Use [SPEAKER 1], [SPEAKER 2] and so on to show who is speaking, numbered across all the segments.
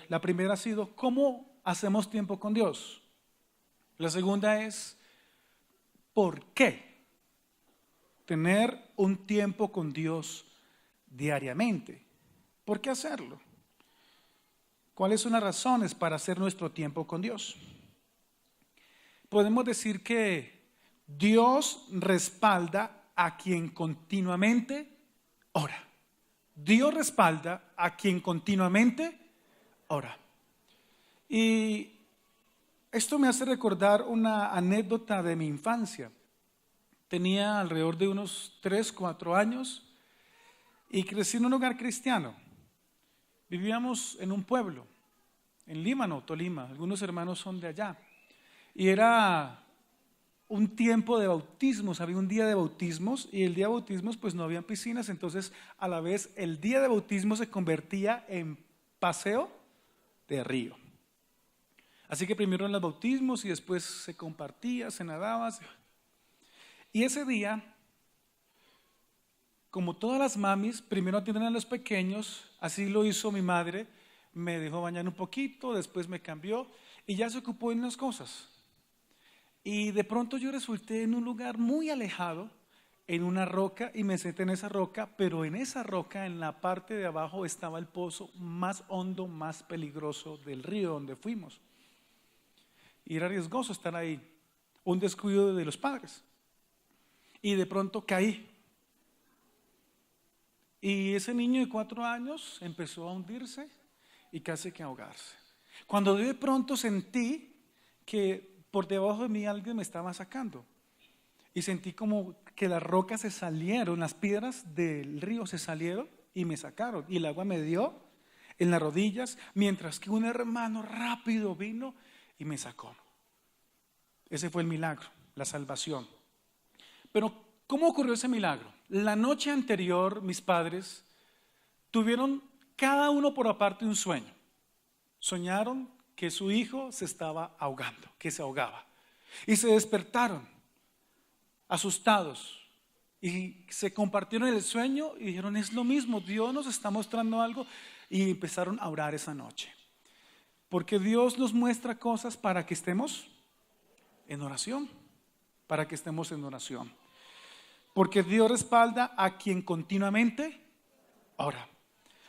[SPEAKER 1] La primera ha sido, ¿cómo hacemos tiempo con Dios? La segunda es, ¿por qué tener un tiempo con Dios diariamente? ¿Por qué hacerlo? ¿Cuáles son las razones para hacer nuestro tiempo con Dios? Podemos decir que Dios respalda a quien continuamente ora. Dios respalda a quien continuamente ora. Y esto me hace recordar una anécdota de mi infancia. Tenía alrededor de unos 3, 4 años y crecí en un hogar cristiano. Vivíamos en un pueblo, en Líbano, Tolima. Algunos hermanos son de allá. Y era un tiempo de bautismos, había un día de bautismos y el día de bautismos pues no había piscinas, entonces a la vez el día de bautismo se convertía en paseo de río. Así que primero en los bautismos y después se compartía, se nadaba. Y ese día, como todas las mamis, primero atienden a los pequeños, así lo hizo mi madre, me dejó bañar un poquito, después me cambió y ya se ocupó en las cosas. Y de pronto yo resulté en un lugar muy alejado, en una roca, y me senté en esa roca, pero en esa roca, en la parte de abajo, estaba el pozo más hondo, más peligroso del río donde fuimos. Y era riesgoso estar ahí, un descuido de los padres. Y de pronto caí. Y ese niño de 4 años empezó a hundirse y casi que a ahogarse. Cuando de pronto sentí que por debajo de mí alguien me estaba sacando y sentí como que las rocas se salieron, las piedras del río se salieron y me sacaron y el agua me dio en las rodillas mientras que un hermano rápido vino y me sacó. Ese fue el milagro, la salvación. Pero ¿cómo ocurrió ese milagro? La noche anterior mis padres tuvieron cada uno por aparte un sueño. Soñaron que su hijo se estaba ahogando, que se ahogaba. Y se despertaron, asustados, y se compartieron el sueño y dijeron, es lo mismo, Dios nos está mostrando algo, y empezaron a orar esa noche. Porque Dios nos muestra cosas para que estemos en oración, para que estemos en oración. Porque Dios respalda a quien continuamente ora.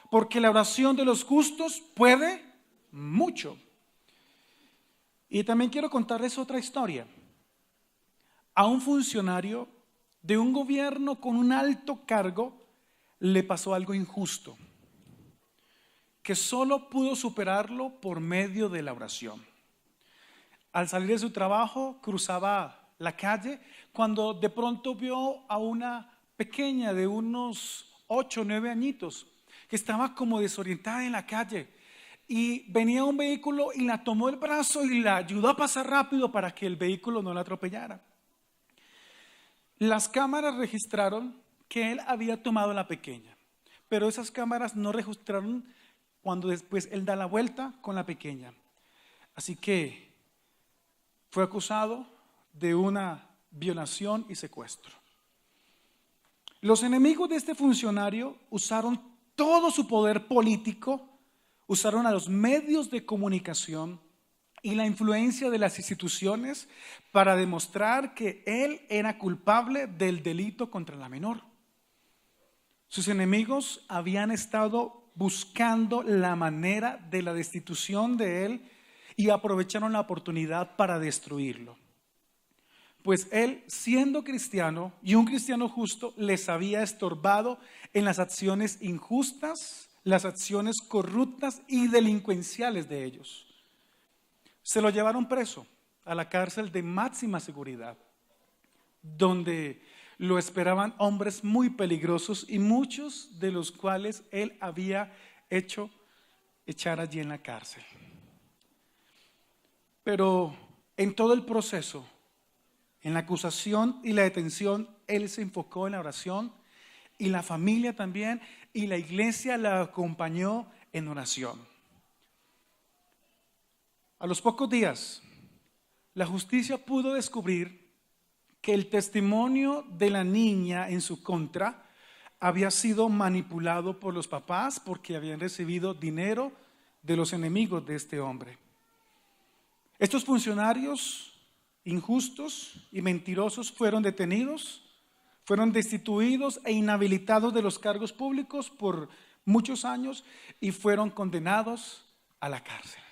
[SPEAKER 1] Porque la oración de los justos puede mucho. Y también quiero contarles otra historia. A un funcionario de un gobierno con un alto cargo le pasó algo injusto, que solo pudo superarlo por medio de la oración. Al salir de su trabajo, cruzaba la calle cuando de pronto vio a una pequeña de unos 8 o 9 añitos que estaba como desorientada en la calle. Y venía un vehículo y la tomó el brazo y la ayudó a pasar rápido para que el vehículo no la atropellara. Las cámaras registraron que él había tomado a la pequeña, pero esas cámaras no registraron cuando después él da la vuelta con la pequeña. Así que fue acusado de una violación y secuestro. Los enemigos de este funcionario usaron todo su poder político, usaron a los medios de comunicación y la influencia de las instituciones para demostrar que él era culpable del delito contra la menor. Sus enemigos habían estado buscando la manera de la destitución de él y aprovecharon la oportunidad para destruirlo. Pues él, siendo cristiano y un cristiano justo, les había estorbado en las acciones injustas, las acciones corruptas y delincuenciales de ellos. Se lo llevaron preso a la cárcel de máxima seguridad, donde lo esperaban hombres muy peligrosos y muchos de los cuales él había hecho echar allí en la cárcel. Pero en todo el proceso, en la acusación y la detención, él se enfocó en la oración y la familia también, y la iglesia la acompañó en oración. A los pocos días, la justicia pudo descubrir que el testimonio de la niña en su contra había sido manipulado por los papás porque habían recibido dinero de los enemigos de este hombre. Estos funcionarios injustos y mentirosos fueron detenidos, fueron destituidos e inhabilitados de los cargos públicos por muchos años y fueron condenados a la cárcel.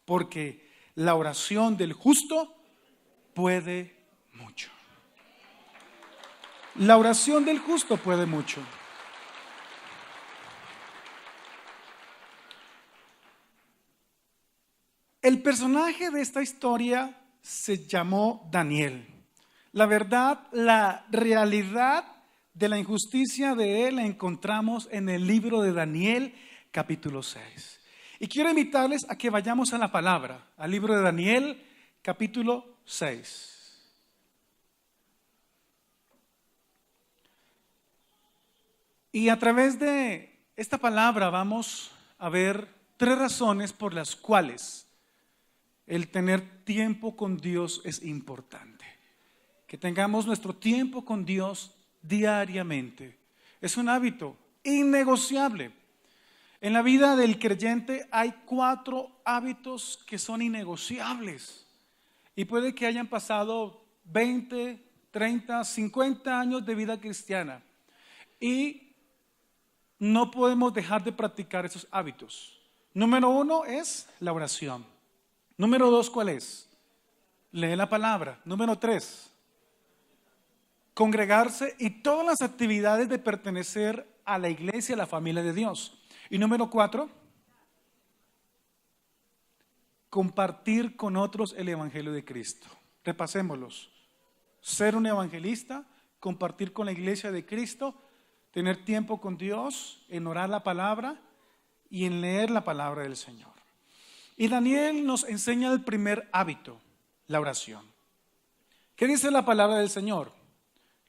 [SPEAKER 1] Porque la oración del justo puede mucho. La oración del justo puede mucho. El personaje de esta historia se llamó Daniel. La verdad, la realidad de la injusticia de él la encontramos en el libro de Daniel, capítulo 6. Y quiero invitarles a que vayamos a la palabra, al libro de Daniel, capítulo 6. Y a través de esta palabra vamos a ver 3 razones por las cuales el tener tiempo con Dios es importante. Que tengamos nuestro tiempo con Dios diariamente. Es un hábito innegociable. En la vida del creyente hay 4 hábitos que son innegociables. Y puede que hayan pasado 20, 30, 50 años de vida cristiana. Y no podemos dejar de practicar esos hábitos. Número 1 es la oración. Número 2, ¿cuál es? Leer la palabra. Número 3, congregarse y todas las actividades de pertenecer a la iglesia, a la familia de Dios. Y número 4, compartir con otros el evangelio de Cristo. Repasémoslos. Ser un evangelista, compartir con la iglesia de Cristo, tener tiempo con Dios, en orar la palabra y en leer la palabra del Señor. Y Daniel nos enseña el primer hábito, la oración. ¿Qué dice la palabra del Señor?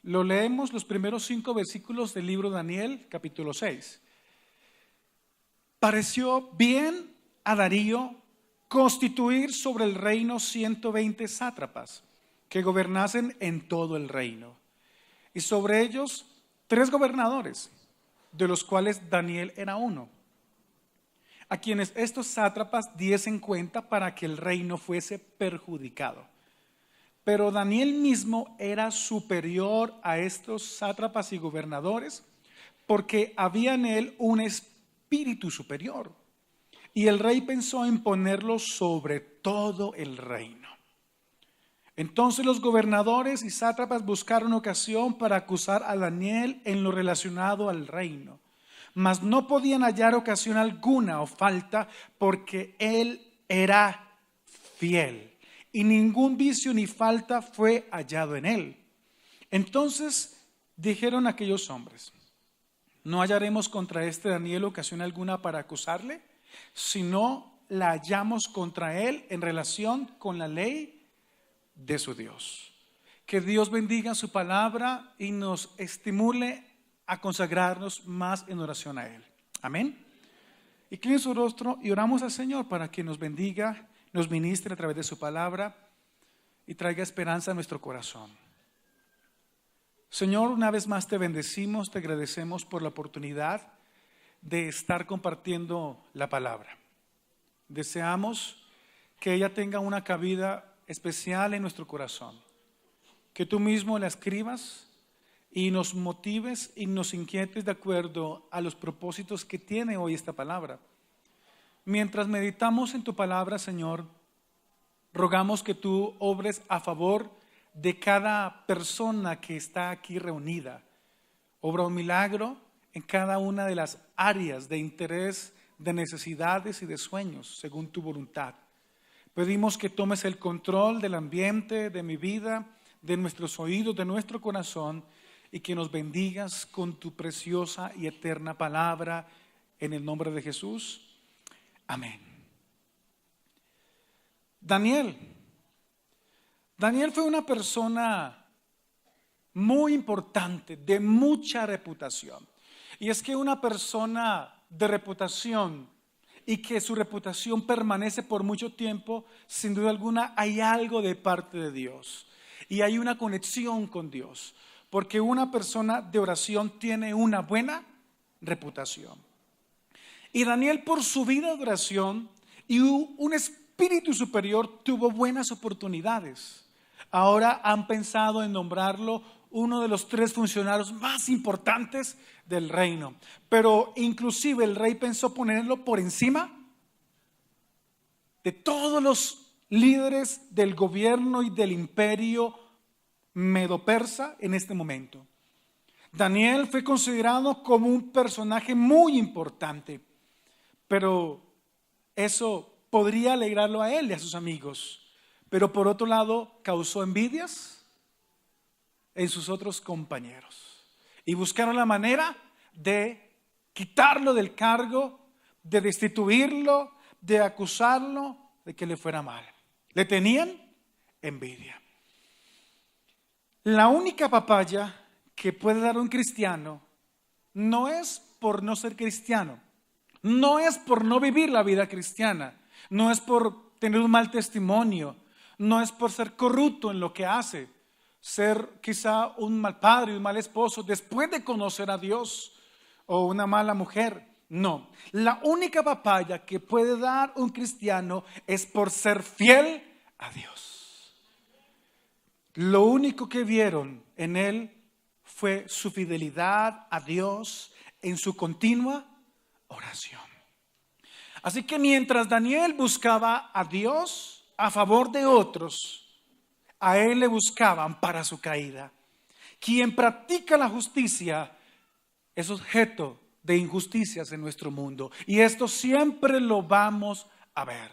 [SPEAKER 1] Lo leemos los primeros 5 versículos del libro de Daniel, capítulo 6. Pareció bien a Darío constituir sobre el reino 120 sátrapas que gobernasen en todo el reino. Y sobre ellos 3 gobernadores, de los cuales Daniel era uno, a quienes estos sátrapas diesen cuenta para que el reino fuese perjudicado. Pero Daniel mismo era superior a estos sátrapas y gobernadores, porque había en él un espíritu superior. Y el rey pensó en ponerlo sobre todo el reino. Entonces los gobernadores y sátrapas buscaron ocasión para acusar a Daniel en lo relacionado al reino. Mas no podían hallar ocasión alguna o falta, porque él era fiel y ningún vicio ni falta fue hallado en él. Entonces dijeron aquellos hombres: no hallaremos contra este Daniel ocasión alguna para acusarle, sino la hallamos contra él en relación con la ley de su Dios. Que Dios bendiga su palabra y nos estimule a consagrarnos más en oración a Él. Amén. Incline su rostro y oramos al Señor para que nos bendiga, nos ministre a través de su palabra y traiga esperanza a nuestro corazón. Señor, una vez más te bendecimos, te agradecemos por la oportunidad de estar compartiendo la palabra. Deseamos que ella tenga una cabida especial en nuestro corazón, que tú mismo la escribas y nos motives y nos inquietes de acuerdo a los propósitos que tiene hoy esta palabra. Mientras meditamos en tu palabra, Señor, rogamos que tú obres a favor de cada persona que está aquí reunida. Obra un milagro en cada una de las áreas de interés, de necesidades y de sueños, según tu voluntad. Pedimos que tomes el control del ambiente, de mi vida, de nuestros oídos, de nuestro corazón, y que nos bendigas con tu preciosa y eterna palabra, en el nombre de Jesús. Amén. Daniel fue una persona muy importante, de mucha reputación. Y es que una persona de reputación y que su reputación permanece por mucho tiempo, sin duda alguna hay algo de parte de Dios. Y hay una conexión con Dios. Porque una persona de oración tiene una buena reputación. Y Daniel, por su vida de oración y un espíritu superior, tuvo buenas oportunidades. Ahora han pensado en nombrarlo uno de los 3 funcionarios más importantes del reino. Pero inclusive el rey pensó ponerlo por encima de todos los líderes del gobierno y del imperio medo-persa en este momento. Daniel fue considerado como un personaje muy importante, pero eso podría alegrarlo a él y a sus amigos. Pero por otro lado, causó envidias en sus otros compañeros y buscaron la manera de quitarlo del cargo, de destituirlo, de acusarlo de que le fuera mal. Le tenían envidia. La única papaya que puede dar un cristiano no es por no ser cristiano, no es por no vivir la vida cristiana, no es por tener un mal testimonio, no es por ser corrupto en lo que hace, ser quizá un mal padre, un mal esposo después de conocer a Dios, o una mala mujer. No, la única papaya que puede dar un cristiano es por ser fiel a Dios. Lo único que vieron en él fue su fidelidad a Dios en su continua oración. Así que mientras Daniel buscaba a Dios a favor de otros, a él le buscaban para su caída. Quien practica la justicia es objeto de injusticias en nuestro mundo, y esto siempre lo vamos a ver.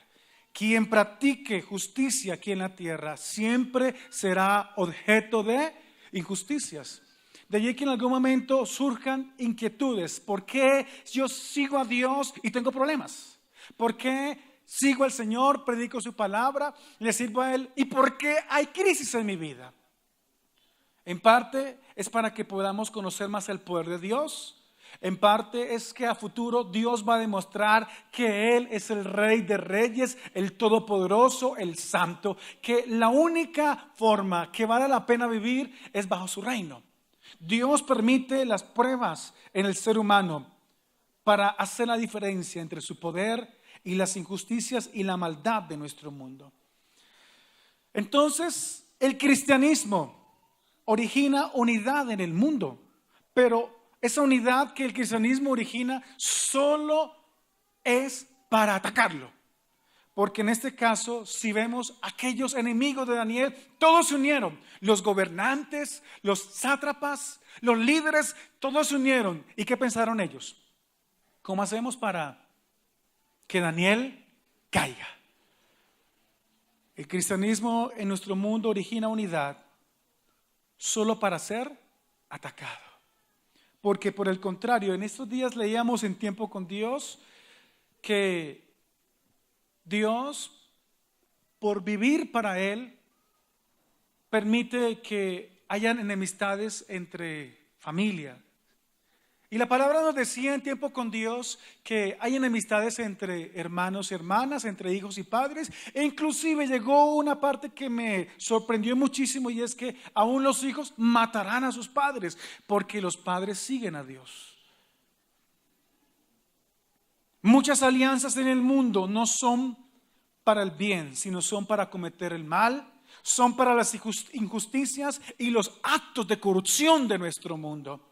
[SPEAKER 1] Quien practique justicia aquí en la tierra siempre será objeto de injusticias. De allí que en algún momento surjan inquietudes. ¿Por qué yo sigo a Dios y tengo problemas? ¿Por qué sigo al Señor, predico su palabra, le sirvo a Él? ¿Y por qué hay crisis en mi vida? En parte es para que podamos conocer más el poder de Dios. En parte es que a futuro Dios va a demostrar que Él es el Rey de Reyes, el Todopoderoso, el Santo, que la única forma que vale la pena vivir es bajo su reino. Dios permite las pruebas en el ser humano para hacer la diferencia entre su poder y las injusticias y la maldad de nuestro mundo. Entonces, el cristianismo origina unidad en el mundo, pero esa unidad que el cristianismo origina solo es para atacarlo. Porque en este caso, si vemos aquellos enemigos de Daniel, todos se unieron. Los gobernantes, los sátrapas, los líderes, todos se unieron. ¿Y qué pensaron ellos? ¿Cómo hacemos para que Daniel caiga? El cristianismo en nuestro mundo origina unidad solo para ser atacado. Porque por el contrario, en estos días leíamos en Tiempo con Dios que Dios, por vivir para Él, permite que hayan enemistades entre familia. Y la palabra nos decía en Tiempo con Dios que hay enemistades entre hermanos y hermanas, entre hijos y padres. E inclusive llegó una parte que me sorprendió muchísimo, y es que aún los hijos matarán a sus padres porque los padres siguen a Dios. Muchas alianzas en el mundo no son para el bien, sino son para cometer el mal, son para las injusticias y los actos de corrupción de nuestro mundo.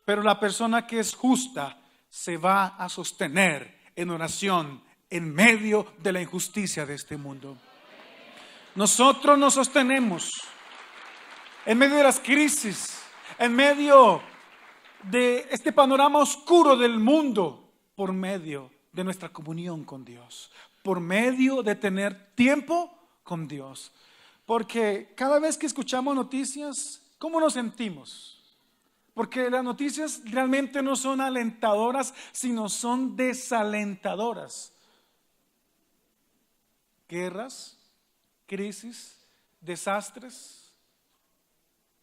[SPEAKER 1] Pero la persona que es justa se va a sostener en oración en medio de la injusticia de este mundo. Nosotros nos sostenemos en medio de las crisis, en medio de este panorama oscuro del mundo, por medio de nuestra comunión con Dios, por medio de tener tiempo con Dios. Porque cada vez que escuchamos noticias, ¿cómo nos sentimos? Porque las noticias realmente no son alentadoras, sino son desalentadoras. Guerras, crisis, desastres.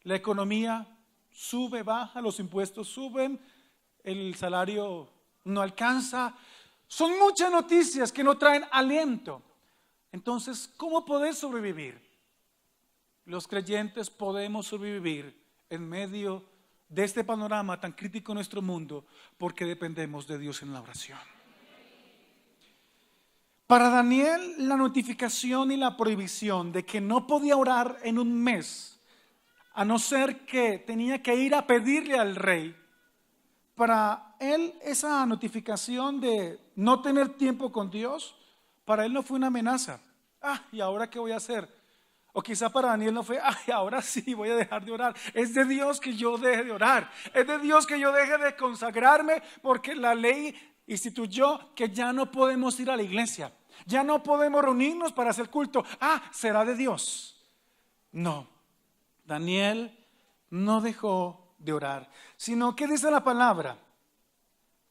[SPEAKER 1] La economía sube, baja, los impuestos suben, el salario no alcanza. Son muchas noticias que no traen aliento. Entonces, ¿cómo poder sobrevivir? Los creyentes podemos sobrevivir en medio de este panorama tan crítico en nuestro mundo, porque dependemos de Dios en la oración. Para Daniel, la notificación y la prohibición de que no podía orar en un mes, a no ser que tenía que ir a pedirle al rey, para él esa notificación de no tener tiempo con Dios, para él no fue una amenaza. ¿Y ahora qué voy a hacer? O quizá para Daniel no fue, ahora sí voy a dejar de orar. Es de Dios que yo deje de orar. Es de Dios que yo deje de consagrarme, porque la ley instituyó que ya no podemos ir a la iglesia. Ya no podemos reunirnos para hacer culto. Será de Dios. No, Daniel no dejó de orar, sino que dice la palabra,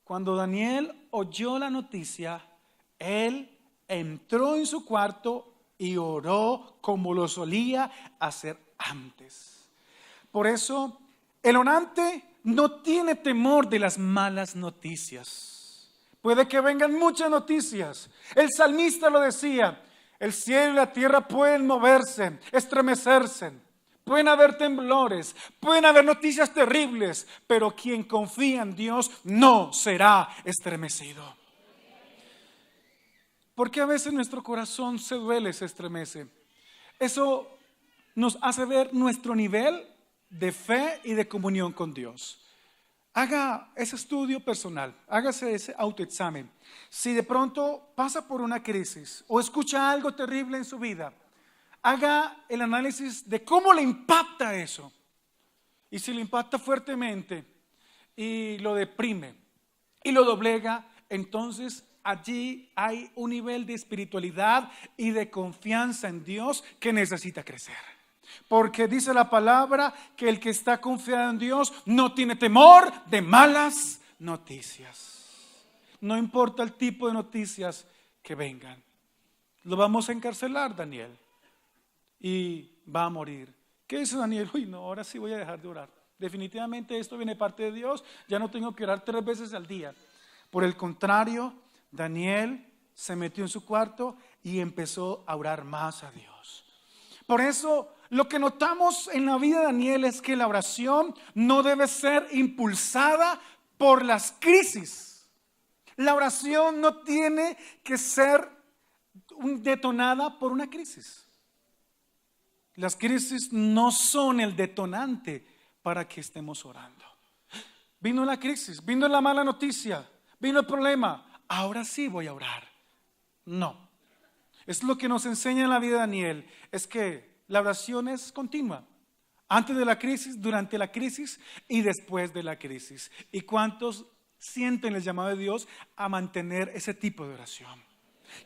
[SPEAKER 1] cuando Daniel oyó la noticia, él entró en su cuarto y oró como lo solía hacer antes. Por eso el orante no tiene temor de las malas noticias. Puede que vengan muchas noticias. El salmista lo decía, el cielo y la tierra pueden moverse, estremecerse, pueden haber temblores, pueden haber noticias terribles, pero quien confía en Dios no será estremecido. Porque a veces nuestro corazón se duele, se estremece. Eso nos hace ver nuestro nivel de fe y de comunión con Dios. Haga ese estudio personal, hágase ese autoexamen. Si de pronto pasa por una crisis o escucha algo terrible en su vida, haga el análisis de cómo le impacta eso. Y si le impacta fuertemente y lo deprime y lo doblega, entonces allí hay un nivel de espiritualidad y de confianza en Dios que necesita crecer. Porque dice la palabra que el que está confiado en Dios no tiene temor de malas noticias. No importa el tipo de noticias que vengan. Lo vamos a encarcelar, Daniel, y va a morir. ¿Qué dice Daniel? No, ahora sí voy a dejar de orar. Definitivamente esto viene de parte de Dios. Ya no tengo que orar 3 veces al día. Por el contrario, Daniel se metió en su cuarto y empezó a orar más a Dios. Por eso lo que notamos en la vida de Daniel es que la oración no debe ser impulsada por las crisis. La oración no tiene que ser detonada por una crisis. Las crisis no son el detonante para que estemos orando. Vino la crisis, vino la mala noticia, vino el problema. Ahora sí voy a orar. No. Es lo que nos enseña en la vida de Daniel, es que la oración es continua. Antes de la crisis, durante la crisis y después de la crisis. ¿Y cuántos sienten el llamado de Dios a mantener ese tipo de oración?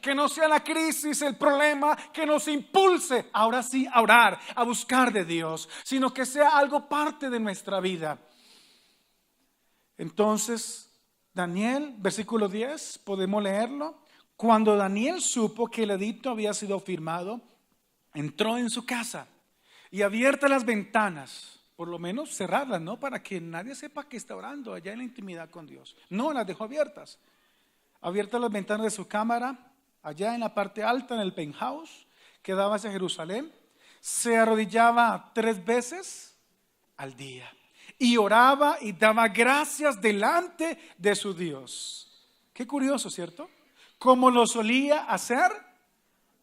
[SPEAKER 1] Que no sea la crisis el problema que nos impulse ahora sí a orar, a buscar de Dios, sino que sea algo parte de nuestra vida. Entonces, Daniel, versículo 10, podemos leerlo. Cuando Daniel supo que el edicto había sido firmado, entró en su casa y abiertas las ventanas, por lo menos cerrarlas, ¿no? Para que nadie sepa que está orando allá en la intimidad con Dios. No, las dejó abiertas. Abiertas las ventanas de su cámara, allá en la parte alta, en el penthouse, que daba hacia Jerusalén. Se arrodillaba 3 veces al día y oraba y daba gracias delante de su Dios. Qué curioso, ¿cierto? Como lo solía hacer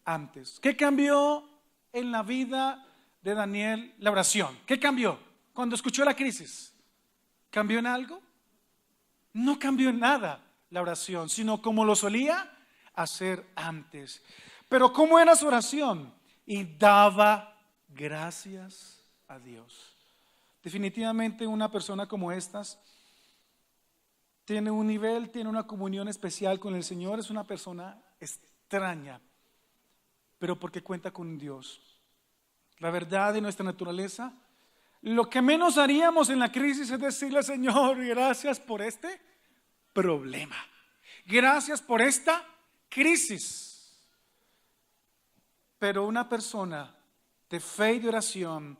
[SPEAKER 1] antes. ¿Qué cambió en la vida de Daniel la oración? ¿Qué cambió cuando escuchó la crisis? ¿Cambió en algo? No cambió en nada la oración, sino como lo solía hacer antes. Pero ¿cómo era su oración? Y daba gracias a Dios. Definitivamente una persona como estas tiene un nivel, tiene una comunión especial con el Señor, es una persona extraña, pero porque cuenta con Dios. La verdad de nuestra naturaleza, lo que menos haríamos en la crisis es decirle, Señor, gracias por este problema, gracias por esta crisis. Pero una persona de fe y de oración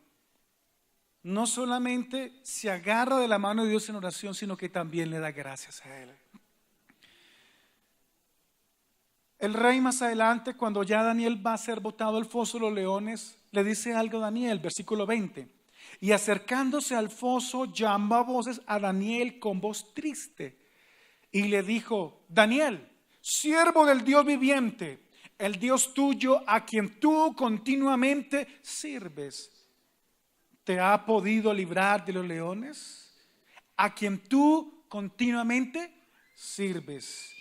[SPEAKER 1] no solamente se agarra de la mano de Dios en oración, sino que también le da gracias a Él. El rey más adelante, cuando ya Daniel va a ser botado al foso de los leones, le dice algo a Daniel, versículo 20. Y acercándose al foso, llamó a voces a Daniel con voz triste. Y le dijo: Daniel, siervo del Dios viviente, el Dios tuyo a quien tú continuamente sirves, ¿te ha podido librar de los leones? A quien tú continuamente sirves.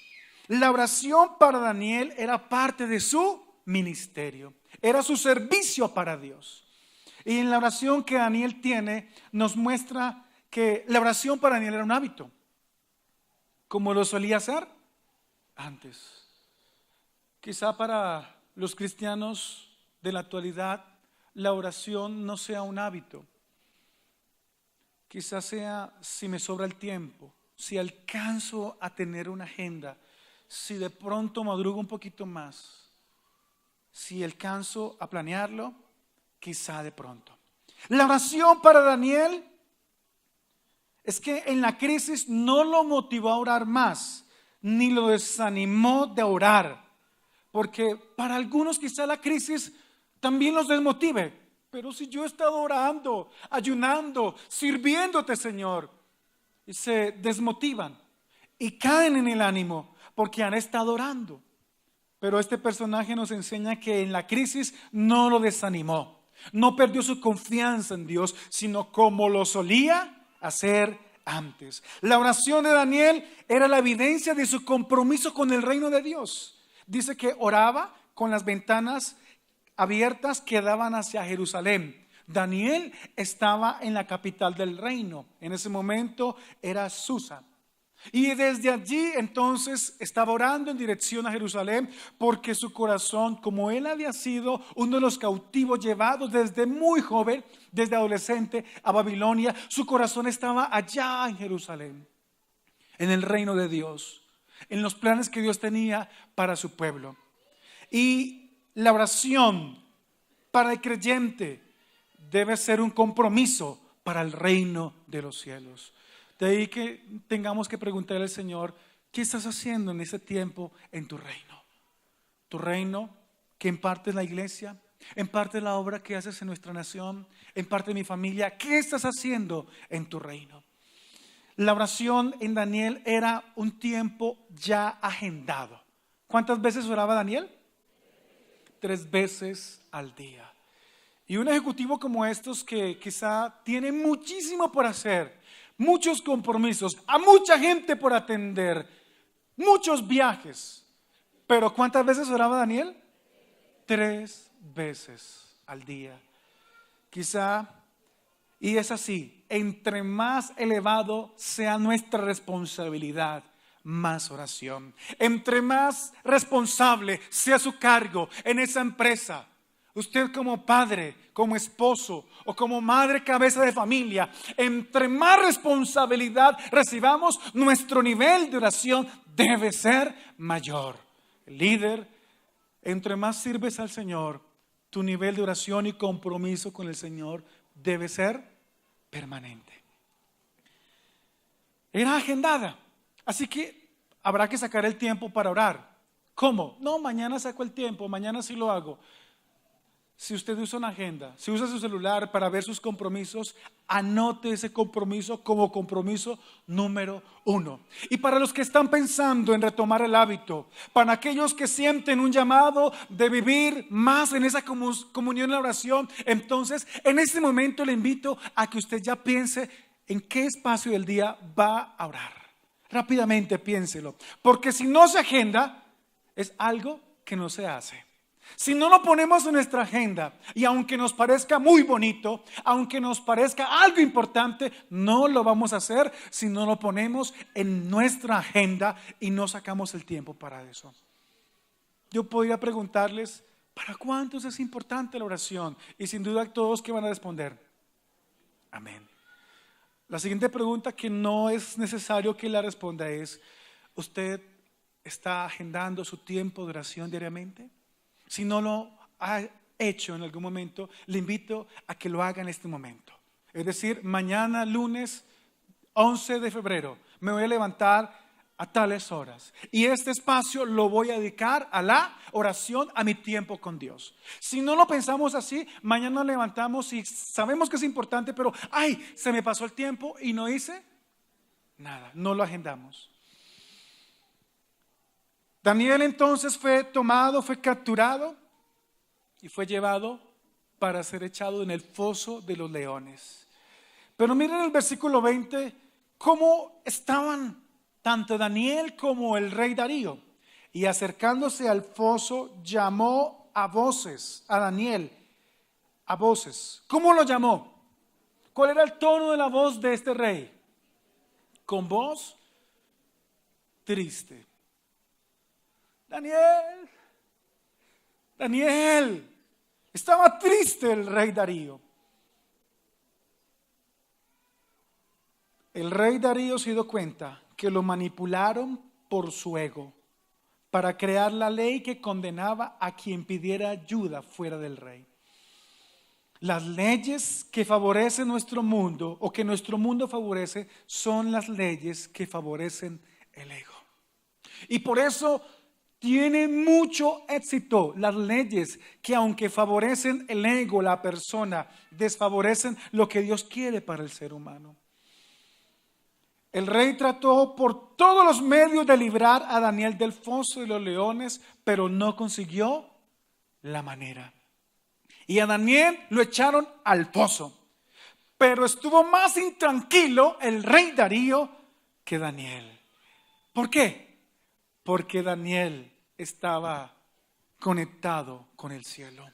[SPEAKER 1] La oración para Daniel era parte de su ministerio, era su servicio para Dios. Y en la oración que Daniel tiene, nos muestra que la oración para Daniel era un hábito, como lo solía hacer antes. Quizá para los cristianos de la actualidad, la oración no sea un hábito. Quizá sea si me sobra el tiempo, si alcanzo a tener una agenda, si de pronto madrugo un poquito más, si alcanzo a planearlo, quizá de pronto. La oración para Daniel es que en la crisis no lo motivó a orar más, ni lo desanimó de orar, porque para algunos quizá la crisis también los desmotive. Pero si yo he estado orando, ayunando, sirviéndote, Señor, y se desmotivan y caen en el ánimo porque han estado orando. Pero este personaje nos enseña que en la crisis no lo desanimó, no perdió su confianza en Dios, sino como lo solía hacer antes. La oración de Daniel era la evidencia de su compromiso con el reino de Dios. Dice que oraba con las ventanas abiertas que daban hacia Jerusalén. Daniel estaba en la capital del reino. En ese momento era Susa. Y desde allí entonces estaba orando en dirección a Jerusalén, porque su corazón, como él había sido uno de los cautivos llevados desde muy joven, desde adolescente a Babilonia, su corazón estaba allá en Jerusalén, en el reino de Dios, en los planes que Dios tenía para su pueblo. Y la oración para el creyente debe ser un compromiso para el reino de los cielos. De ahí que tengamos que preguntarle al Señor: ¿qué estás haciendo en ese tiempo en tu reino? Tu reino, que en parte es la iglesia, en parte es la obra que haces en nuestra nación, en parte de mi familia. ¿Qué estás haciendo en tu reino? La oración en Daniel era un tiempo ya agendado. ¿Cuántas veces oraba Daniel? 3 veces al día. Y un ejecutivo como estos, que quizá tiene muchísimo por hacer, muchos compromisos, a mucha gente por atender, muchos viajes. Pero ¿cuántas veces oraba Daniel? 3 veces al día. Quizá, y es así, entre más elevado sea nuestra responsabilidad, más oración. Entre más responsable sea su cargo en esa empresa, usted como padre, como esposo o como madre cabeza de familia, entre más responsabilidad recibamos, nuestro nivel de oración debe ser mayor. El líder, entre más sirves al Señor, tu nivel de oración y compromiso con el Señor debe ser permanente. Era agendada, así que habrá que sacar el tiempo para orar. ¿Cómo? No, mañana saco el tiempo, mañana sí lo hago. Si usted usa una agenda, si usa su celular para ver sus compromisos, anote ese compromiso como compromiso número 1. Y para los que están pensando en retomar el hábito, para aquellos que sienten un llamado de vivir más en esa comunión en la oración, entonces en este momento le invito a que usted ya piense en qué espacio del día va a orar. Rápidamente piénselo, porque si no se agenda, es algo que no se hace. Si no lo ponemos en nuestra agenda, y aunque nos parezca muy bonito, aunque nos parezca algo importante, no lo vamos a hacer si no lo ponemos en nuestra agenda y no sacamos el tiempo para eso. Yo podría preguntarles: ¿para cuántos es importante la oración? Y sin duda todos que van a responder: amén. La siguiente pregunta, que no es necesario que la responda, es: ¿usted está agendando su tiempo de oración diariamente? Si no lo ha hecho en algún momento, le invito a que lo haga en este momento. Es decir, mañana lunes 11 de febrero me voy a levantar a tales horas. Y este espacio lo voy a dedicar a la oración, a mi tiempo con Dios. Si no lo pensamos así, mañana nos levantamos y sabemos que es importante, pero ¡ay! Se me pasó el tiempo y no hice nada, no lo agendamos. Daniel entonces fue tomado, fue capturado y fue llevado para ser echado en el foso de los leones. Pero miren el versículo 20, cómo estaban tanto Daniel como el rey Darío. Y acercándose al foso, llamó a voces a Daniel, a voces. ¿Cómo lo llamó? ¿Cuál era el tono de la voz de este rey? Con voz triste. Daniel, Daniel. Estaba triste el rey Darío. El rey Darío se dio cuenta que lo manipularon por su ego para crear la ley que condenaba a quien pidiera ayuda fuera del rey. Las leyes que favorecen nuestro mundo o que nuestro mundo favorece son las leyes que favorecen el ego. Y por eso tiene mucho éxito las leyes que, aunque favorecen el ego, la persona, desfavorecen lo que Dios quiere para el ser humano. El rey trató por todos los medios de librar a Daniel del foso de los leones, pero no consiguió la manera. Y a Daniel lo echaron al foso. Pero estuvo más intranquilo el rey Darío que Daniel. ¿Por qué? Porque Daniel estaba conectado con el cielo.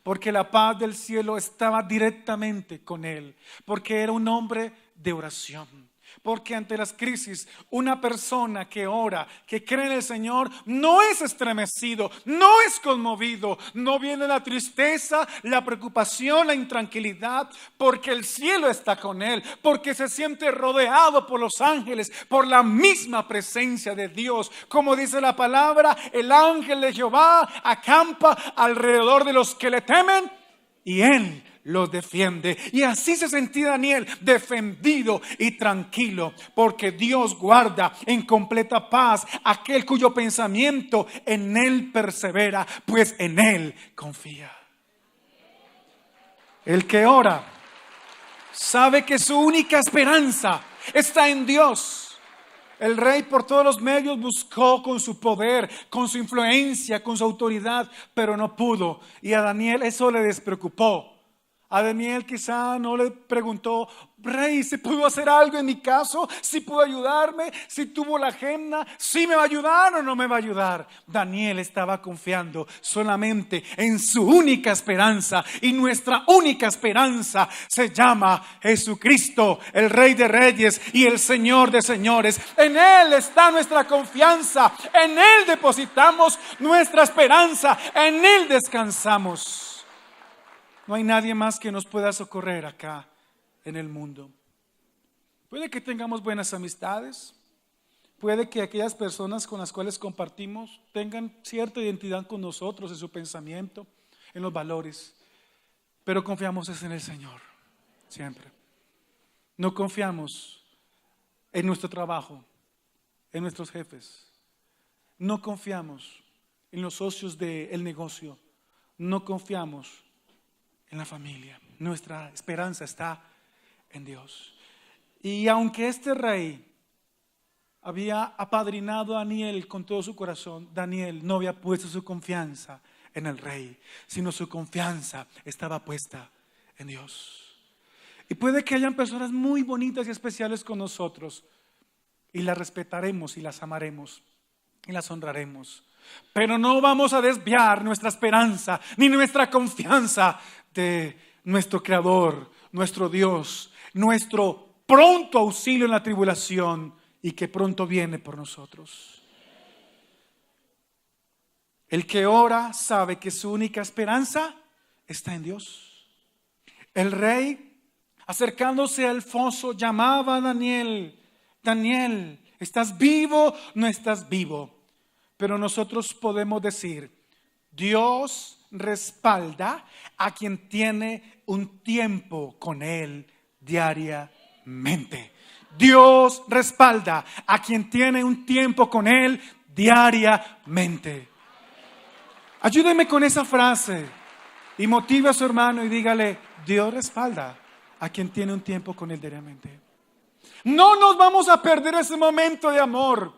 [SPEAKER 1] Porque la paz del cielo estaba directamente con él. Porque era un hombre de oración. Porque ante las crisis, una persona que ora, que cree en el Señor, no es estremecido, no es conmovido, no viene la tristeza, la preocupación, la intranquilidad, porque el cielo está con él, porque se siente rodeado por los ángeles, por la misma presencia de Dios. Como dice la palabra, el ángel de Jehová acampa alrededor de los que le temen y él los defiende. Y así se sentía Daniel, defendido y tranquilo, porque Dios guarda en completa paz aquel cuyo pensamiento en él persevera, pues en él confía. El que ora sabe que su única esperanza está en Dios. El rey por todos los medios buscó con su poder, con su influencia, con su autoridad, pero no pudo. Y a Daniel eso le despreocupó. A Daniel quizá no le preguntó: rey, ¿se pudo hacer algo en mi caso? ¿Si pudo ayudarme? ¿Si tuvo la agenda? ¿Si me va a ayudar o no me va a ayudar? Daniel estaba confiando solamente en su única esperanza. Y nuestra única esperanza se llama Jesucristo, el Rey de Reyes y el Señor de Señores. En Él está nuestra confianza. En Él depositamos nuestra esperanza. En Él descansamos. No hay nadie más que nos pueda socorrer acá en el mundo. Puede que tengamos buenas amistades, puede que aquellas personas con las cuales compartimos tengan cierta identidad con nosotros en su pensamiento, en los valores, pero confiamos en el Señor, siempre. No confiamos en nuestro trabajo, en nuestros jefes. No confiamos en los socios del negocio. No confiamos en la familia. Nuestra esperanza está en Dios. Y aunque este rey había apadrinado a Daniel con todo su corazón, Daniel no había puesto su confianza en el rey, sino su confianza estaba puesta en Dios. Y puede que hayan personas muy bonitas y especiales con nosotros, y las respetaremos y las amaremos y las honraremos, pero no vamos a desviar nuestra esperanza ni nuestra confianza de nuestro Creador, nuestro Dios, nuestro pronto auxilio en la tribulación y que pronto viene por nosotros. El que ora sabe que su única esperanza está en Dios. El rey, acercándose al foso, llamaba a Daniel: Daniel, ¿estás vivo? ¿No estás vivo? Pero nosotros podemos decir: Dios respalda a quien tiene un tiempo con Él diariamente. Dios respalda a quien tiene un tiempo con Él diariamente. Ayúdeme con esa frase y motive a su hermano y dígale: Dios respalda a quien tiene un tiempo con Él diariamente. No nos vamos a perder ese momento de amor,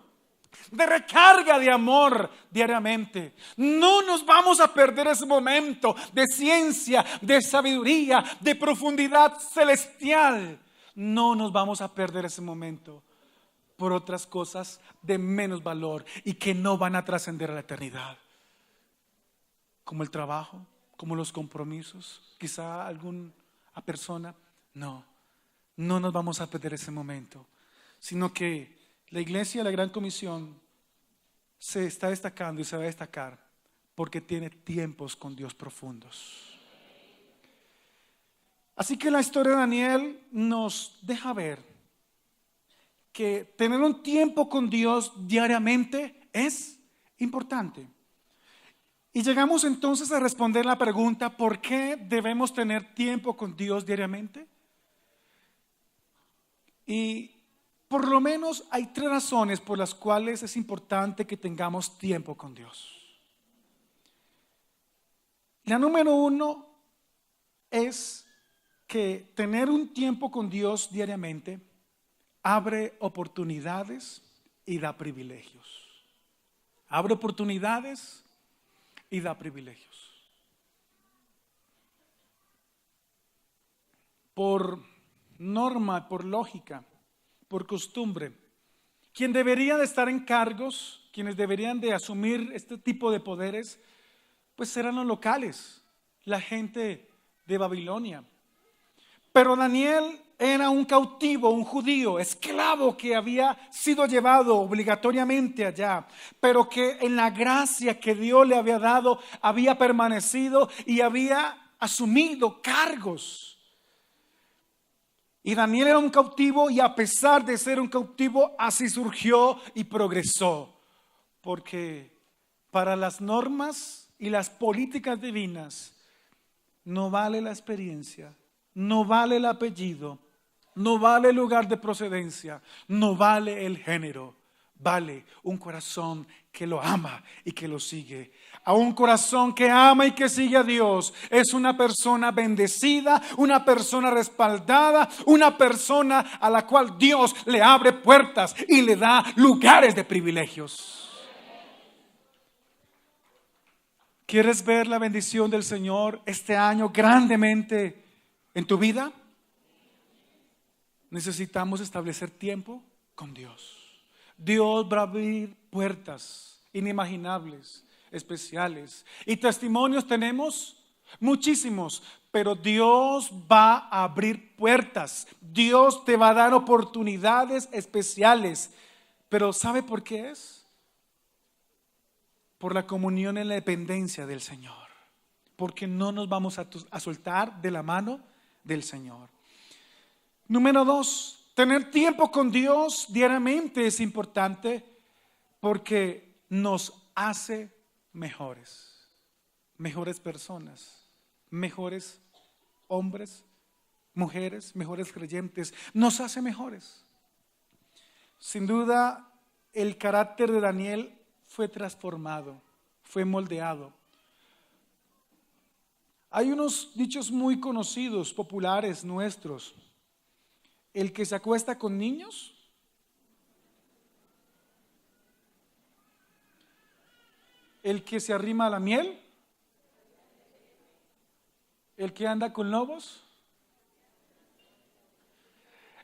[SPEAKER 1] de recarga de amor diariamente. No nos vamos a perder ese momento de ciencia, de sabiduría, de profundidad celestial. No nos vamos a perder ese momento por otras cosas de menos valor y que no van a trascender a la eternidad, como el trabajo, como los compromisos, quizá alguna persona. No nos vamos a perder ese momento, sino que la iglesia, la Gran Comisión, se está destacando y se va a destacar porque tiene tiempos con Dios profundos. Así que la historia de Daniel nos deja ver que tener un tiempo con Dios diariamente es importante. Y llegamos entonces a responder la pregunta: ¿por qué debemos tener tiempo con Dios diariamente? Y por lo menos hay 3 razones por las cuales es importante que tengamos tiempo con Dios. La número 1 es que tener un tiempo con Dios diariamente abre oportunidades y da privilegios. Abre oportunidades y da privilegios. Por norma, por lógica, por costumbre, quien debería de estar en cargos, quienes deberían de asumir este tipo de poderes, pues eran los locales, la gente de Babilonia. Pero Daniel era un cautivo, un judío, esclavo que había sido llevado obligatoriamente allá, pero que en la gracia que Dios le había dado había permanecido y había asumido cargos. Y Daniel era un cautivo, y a pesar de ser un cautivo, así surgió y progresó. Porque para las normas y las políticas divinas no vale la experiencia, no vale el apellido, no vale el lugar de procedencia, no vale el género. Vale un corazón que lo ama y que lo sigue. A un corazón que ama y que sigue a Dios es una persona bendecida, una persona respaldada, una persona a la cual Dios le abre puertas y le da lugares de privilegios. ¿Quieres ver la bendición del Señor este año grandemente en tu vida? Necesitamos establecer tiempo con Dios. Dios va a abrir puertas inimaginables, especiales. Y testimonios tenemos muchísimos, pero Dios va a abrir puertas. Dios te va a dar oportunidades especiales. Pero ¿sabe por qué es? Por la comunión en la dependencia del Señor. Porque no nos vamos a soltar de la mano del Señor. Número 2. Tener tiempo con Dios diariamente es importante porque nos hace mejores personas, mejores hombres, mujeres, mejores creyentes, nos hace mejores. Sin duda, el carácter de Daniel fue transformado, fue moldeado. Hay unos dichos muy conocidos, populares nuestros. El que se acuesta con niños el que se arrima a la miel, el que anda con lobos,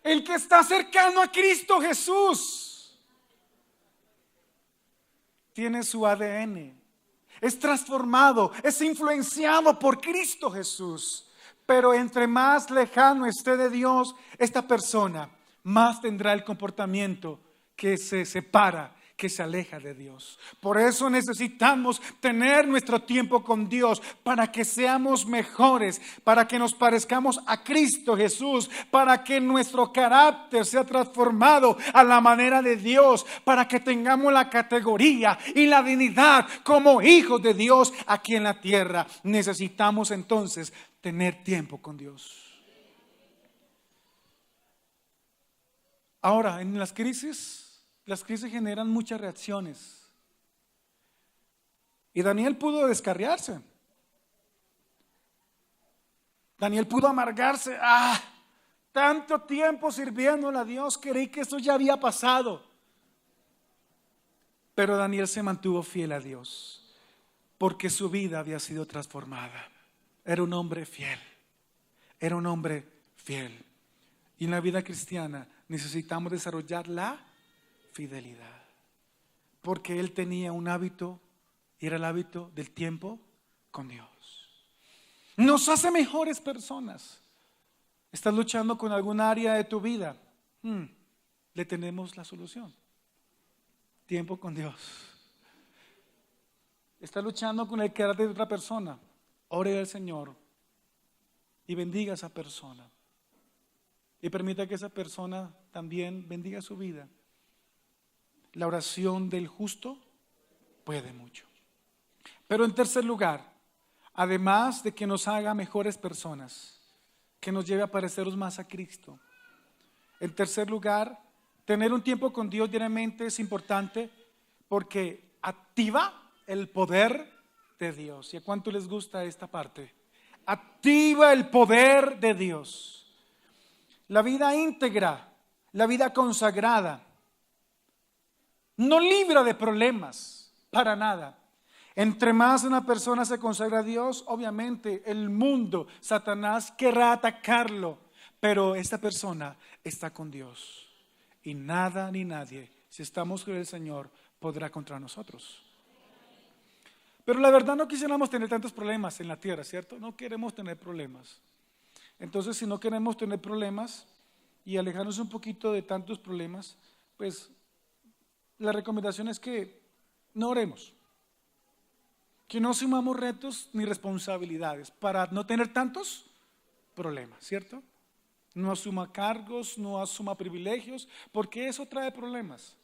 [SPEAKER 1] el que está cercano a Cristo Jesús tiene su ADN, es transformado, es influenciado por Cristo Jesús. Pero entre más lejano esté de Dios esta persona, más tendrá el comportamiento que se separa, que se aleja de Dios. Por eso necesitamos tener nuestro tiempo con Dios para que seamos mejores, para que nos parezcamos a Cristo Jesús, para que nuestro carácter sea transformado a la manera de Dios, para que tengamos la categoría y la dignidad como hijos de Dios aquí en la tierra. Necesitamos entonces tener tiempo con Dios. Ahora, en las crisis generan muchas reacciones. Y Daniel pudo descarriarse. Daniel pudo amargarse. Tanto tiempo sirviéndole a Dios, creí que esto ya había pasado. Pero Daniel se mantuvo fiel a Dios, porque su vida había sido transformada. Era un hombre fiel. Era un hombre fiel. Y en la vida cristiana necesitamos desarrollar la fidelidad. Porque él tenía un hábito, y era el hábito del tiempo con Dios. Nos hace mejores personas. ¿Estás luchando con algún área de tu vida? Le tenemos la solución. Tiempo con Dios. ¿Estás luchando con el carácter de otra persona? Ore al Señor y bendiga a esa persona. Y permita que esa persona también bendiga su vida. La oración del justo puede mucho. Pero en tercer lugar, además de que nos haga mejores personas, que nos lleve a parecernos más a Cristo. En tercer lugar, tener un tiempo con Dios diariamente es importante porque activa el poder de Dios. ¿Y a cuánto les gusta esta parte? Activa el poder de Dios. La vida íntegra, la vida consagrada, no libra de problemas, para nada. Entre más una persona se consagra a Dios, obviamente el mundo, Satanás querrá atacarlo, pero esta persona está con Dios. Y nada ni nadie, si estamos con el Señor, podrá contra nosotros. Pero la verdad no quisiéramos tener tantos problemas en la tierra, ¿cierto? No queremos tener problemas. Entonces, si no queremos tener problemas y alejarnos un poquito de tantos problemas, pues la recomendación es que no oremos. Que no asumamos retos ni responsabilidades para no tener tantos problemas, ¿cierto? No asuma cargos, no asuma privilegios, porque eso trae problemas.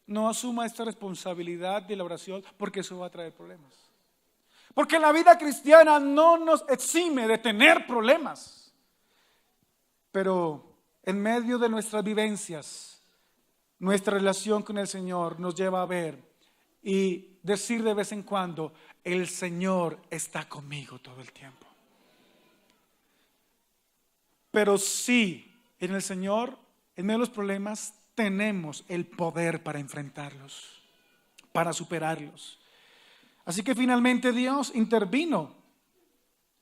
[SPEAKER 1] No asuma esta responsabilidad de la oración, porque eso va a traer problemas. Porque la vida cristiana no nos exime de tener problemas. Pero en medio de nuestras vivencias, nuestra relación con el Señor nos lleva a ver y decir de vez en cuando, el Señor está conmigo todo el tiempo. Pero sí, en el Señor, en medio de los problemas, tenemos el poder para enfrentarlos, para superarlos. Así que finalmente Dios intervino.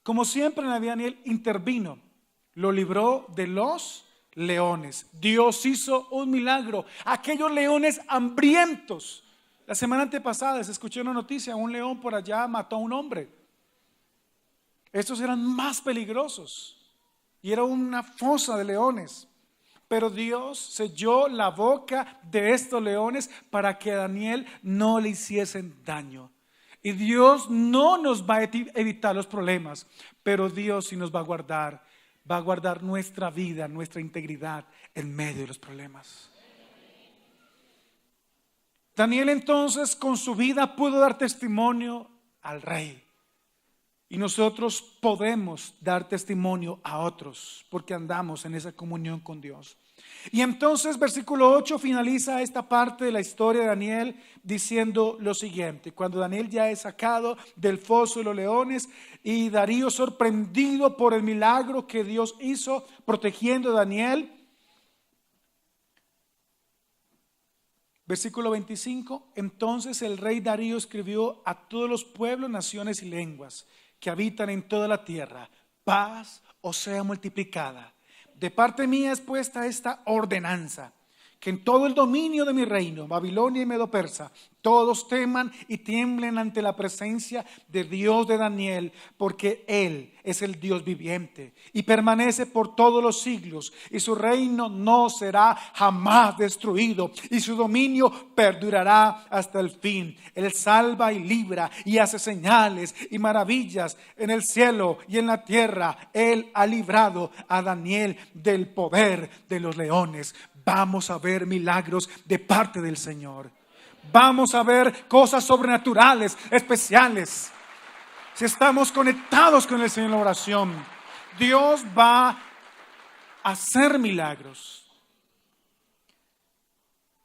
[SPEAKER 1] Como siempre en la vida de Daniel, intervino. Lo libró de los leones. Dios hizo un milagro. Aquellos leones hambrientos. La semana antepasada se escuchó una noticia, un león por allá mató a un hombre. Estos eran más peligrosos y era una fosa de leones. Pero Dios selló la boca de estos leones para que a Daniel no le hiciesen daño. Y Dios no nos va a evitar los problemas, pero Dios sí nos va a guardar nuestra vida, nuestra integridad en medio de los problemas. Daniel entonces con su vida pudo dar testimonio al rey. Y nosotros podemos dar testimonio a otros porque andamos en esa comunión con Dios. Y entonces versículo 8 finaliza esta parte de la historia de Daniel diciendo lo siguiente. Cuando Daniel ya es sacado del foso de los leones y Darío sorprendido por el milagro que Dios hizo protegiendo a Daniel. Versículo 25, entonces el rey Darío escribió a todos los pueblos, naciones y lenguas que habitan en toda la tierra, paz os sea multiplicada. De parte mía es puesta esta ordenanza, que en todo el dominio de mi reino, Babilonia y Medo-Persa, todos teman y tiemblen ante la presencia de Dios de Daniel, porque Él es el Dios viviente y permanece por todos los siglos, y su reino no será jamás destruido, y su dominio perdurará hasta el fin. Él salva y libra y hace señales y maravillas en el cielo y en la tierra. Él ha librado a Daniel del poder de los leones. Vamos a ver milagros de parte del Señor. Vamos a ver cosas sobrenaturales, especiales. Si estamos conectados con el Señor en la oración, Dios va a hacer milagros.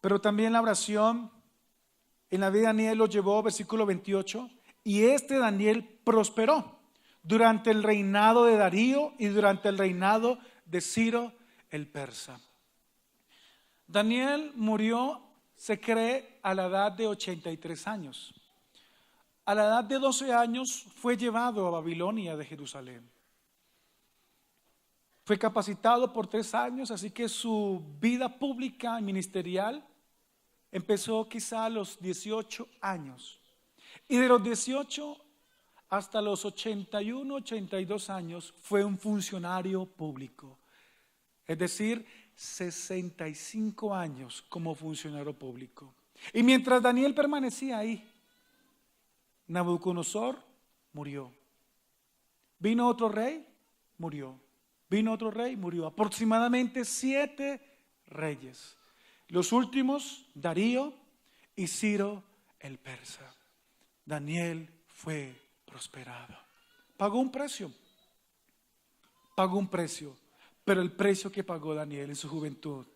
[SPEAKER 1] Pero también la oración en la vida de Daniel lo llevó, versículo 28, y Daniel prosperó durante el reinado de Darío y durante el reinado de Ciro el persa. Daniel murió, se cree, a la edad de 83 años. A la edad de 12 años fue llevado a Babilonia de Jerusalén. Fue capacitado por 3 años, así que su vida pública y ministerial empezó quizá a los 18 años. Y de los 18 hasta los 81, 82 años fue un funcionario público. Es decir, 65 años como funcionario público. Y mientras Daniel permanecía ahí, Nabucodonosor murió. Vino otro rey, murió. Vino otro rey, murió. Aproximadamente 7 reyes. Los últimos, Darío y Ciro el persa. Daniel fue prosperado. Pagó un precio. Pero el precio que pagó Daniel en su juventud,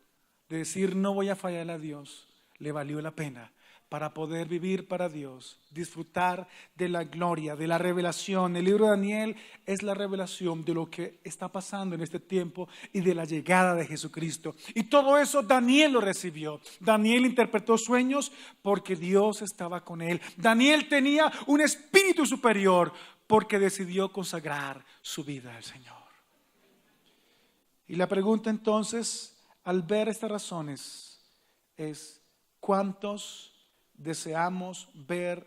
[SPEAKER 1] de decir no voy a fallar a Dios, le valió la pena para poder vivir para Dios, disfrutar de la gloria, de la revelación. El libro de Daniel es la revelación de lo que está pasando en este tiempo y de la llegada de Jesucristo. Y todo eso Daniel lo recibió. Daniel interpretó sueños porque Dios estaba con él. Daniel tenía un espíritu superior porque decidió consagrar su vida al Señor. Y la pregunta entonces, al ver estas razones, es ¿cuántos deseamos ver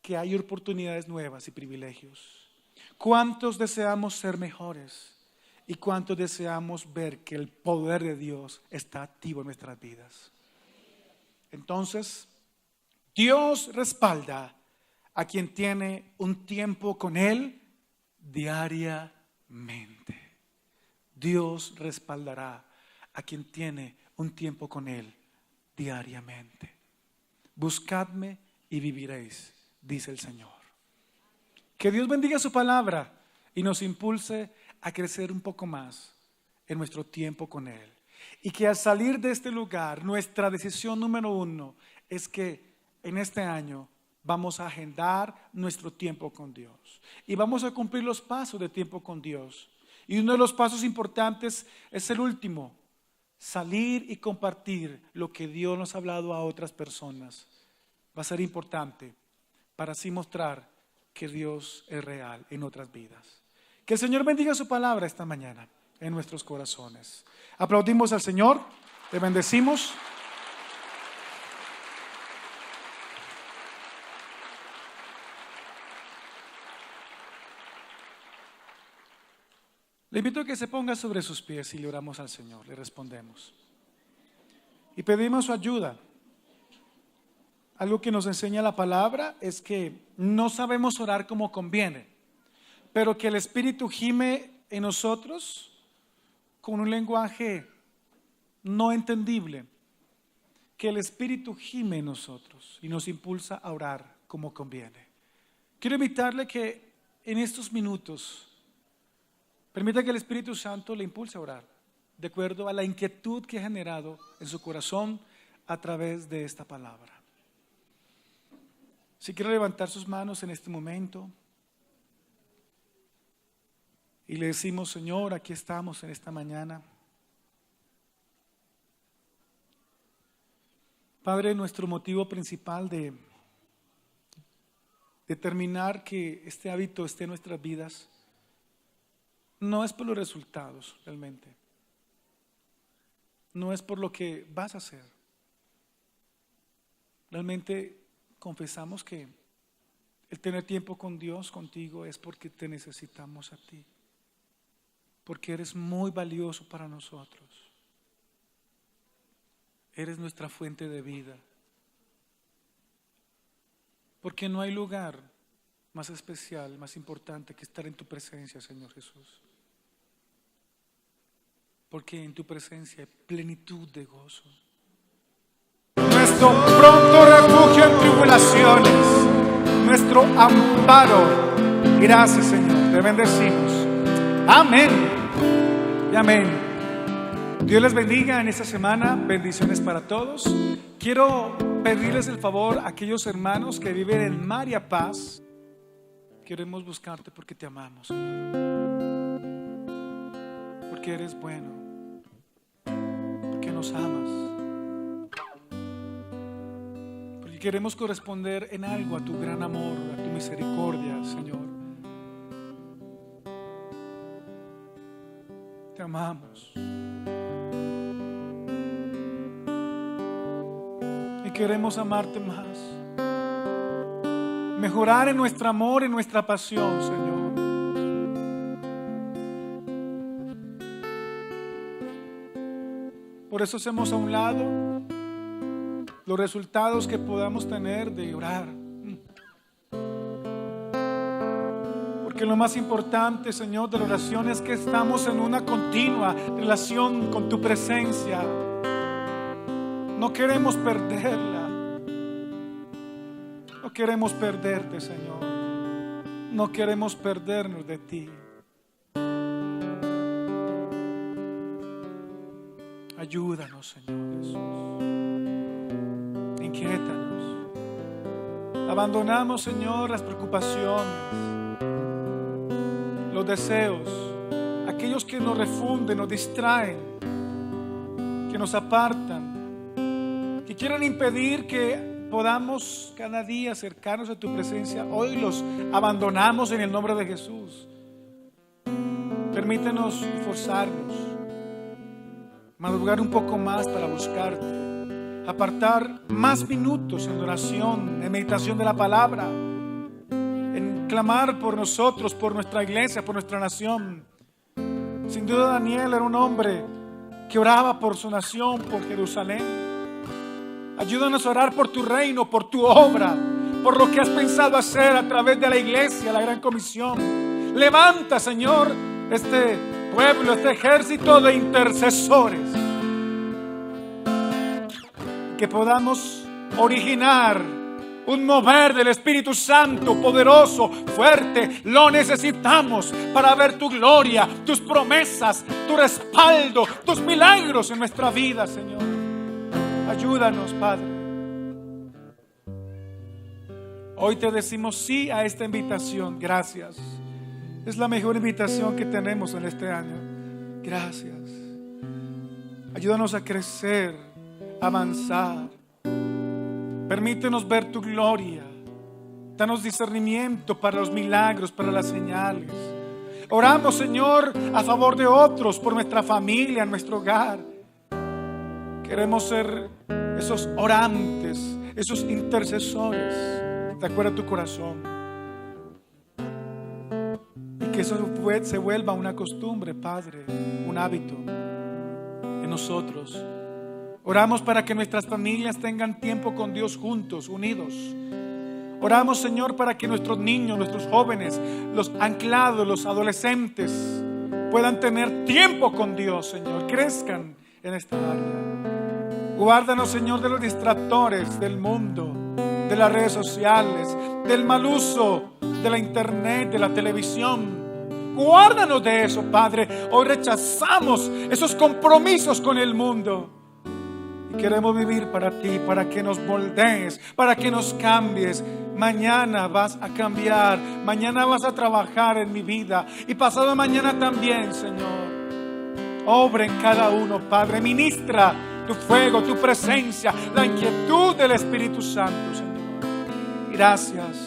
[SPEAKER 1] que hay oportunidades nuevas y privilegios? ¿Cuántos deseamos ser mejores? ¿Y cuántos deseamos ver que el poder de Dios está activo en nuestras vidas? Entonces, Dios respalda a quien tiene un tiempo con Él diariamente. Dios respaldará a quien tiene un tiempo con Él diariamente. Buscadme y viviréis, dice el Señor. Que Dios bendiga su palabra y nos impulse a crecer un poco más en nuestro tiempo con Él. Y que al salir de este lugar, nuestra decisión número 1 es que en este año vamos a agendar nuestro tiempo con Dios. Y vamos a cumplir los pasos de tiempo con Dios. Y uno de los pasos importantes es el último: salir y compartir lo que Dios nos ha hablado a otras personas. Va a ser importante para así mostrar que Dios es real en otras vidas. Que el Señor bendiga su palabra esta mañana en nuestros corazones. Aplaudimos al Señor, le bendecimos. Le invito a que se ponga sobre sus pies y le oramos al Señor, le respondemos. Y pedimos su ayuda. Algo que nos enseña la palabra es que no sabemos orar como conviene, pero que el Espíritu gime en nosotros con un lenguaje no entendible. Que el Espíritu gime en nosotros y nos impulsa a orar como conviene. Quiero invitarle que en estos minutos permita que el Espíritu Santo le impulse a orar de acuerdo a la inquietud que ha generado en su corazón a través de esta palabra. Si quiere levantar sus manos en este momento y le decimos: Señor, aquí estamos en esta mañana. Padre, nuestro motivo principal de determinar que este hábito esté en nuestras vidas no es por los resultados realmente, no es por lo que vas a hacer. Realmente confesamos que el tener tiempo con Dios, contigo, es porque te necesitamos a ti, porque eres muy valioso para nosotros. Eres nuestra fuente de vida, porque no hay lugar más especial, más importante que estar en tu presencia, Señor Jesús. Porque en tu presencia hay plenitud de gozo. Nuestro pronto refugio en tribulaciones, nuestro amparo. Gracias, Señor, te bendecimos. Amén y amén. Dios les bendiga en esta semana. Bendiciones para todos. quiero pedirles el favor a aquellos hermanos que viven en María Paz. Queremos buscarte porque te amamos, Señor. Porque eres bueno. Porque nos amas. Porque queremos corresponder en algo a tu gran amor, a tu misericordia, Señor. Te amamos. Y queremos amarte más. Mejorar en nuestro amor, en nuestra pasión, Señor. Por eso hacemos a un lado los resultados que podamos tener de orar. Porque lo más importante, Señor, de la oración es que estamos en una continua relación con tu presencia. No queremos perderla. No queremos perderte, Señor. No queremos perdernos de ti. Ayúdanos, Señor Jesús. Inquiétanos. Abandonamos, Señor, las preocupaciones, los deseos, aquellos que nos refunden, nos distraen, que nos apartan, que quieren impedir que podamos cada día acercarnos a tu presencia. Hoy los abandonamos en el nombre de Jesús. Permítenos esforzarnos, madrugar un poco más para buscarte, apartar más minutos en oración, en meditación de la palabra, en clamar por nosotros, por nuestra iglesia, por nuestra nación. Sin duda Daniel era un hombre que oraba por su nación, por Jerusalén. Ayúdanos a orar por tu reino, por tu obra, por lo que has pensado hacer a través de la iglesia, la gran comisión. Levanta, Señor, este pueblo, este ejército de intercesores, que podamos originar un mover del Espíritu Santo poderoso, fuerte. Lo necesitamos para ver tu gloria, tus promesas, tu respaldo, tus milagros en nuestra vida, Señor. Ayúdanos, Padre. Hoy te decimos sí a esta invitación. Gracias. Es la mejor invitación que tenemos en este año. Gracias. Ayúdanos a crecer, a avanzar. Permítenos ver tu gloria. Danos discernimiento para los milagros, para las señales. Oramos, Señor, a favor de otros, por nuestra familia, nuestro hogar. Queremos ser esos orantes, esos intercesores de acuerdo a tu corazón. Y que eso se vuelva una costumbre, Padre, un hábito en nosotros. Oramos para que nuestras familias tengan tiempo con Dios juntos, unidos. Oramos, Señor, para que nuestros niños, nuestros jóvenes, los anclados, los adolescentes puedan tener tiempo con Dios, Señor. Crezcan en esta área. Guárdanos, Señor, de los distractores del mundo, de las redes sociales, del mal uso de la internet, de la televisión. Guárdanos de eso, Padre. Hoy rechazamos esos compromisos con el mundo y queremos vivir para ti, para que nos moldees, para que nos cambies. Mañana vas a cambiar, mañana vas a trabajar en mi vida y pasado mañana también, Señor. Obra en cada uno, Padre. Ministra tu fuego, tu presencia, la inquietud del Espíritu Santo, Señor. Gracias,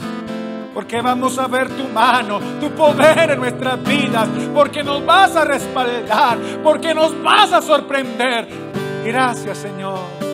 [SPEAKER 1] porque vamos a ver tu mano, tu poder en nuestras vidas, porque nos vas a respaldar, porque nos vas a sorprender. Gracias, Señor.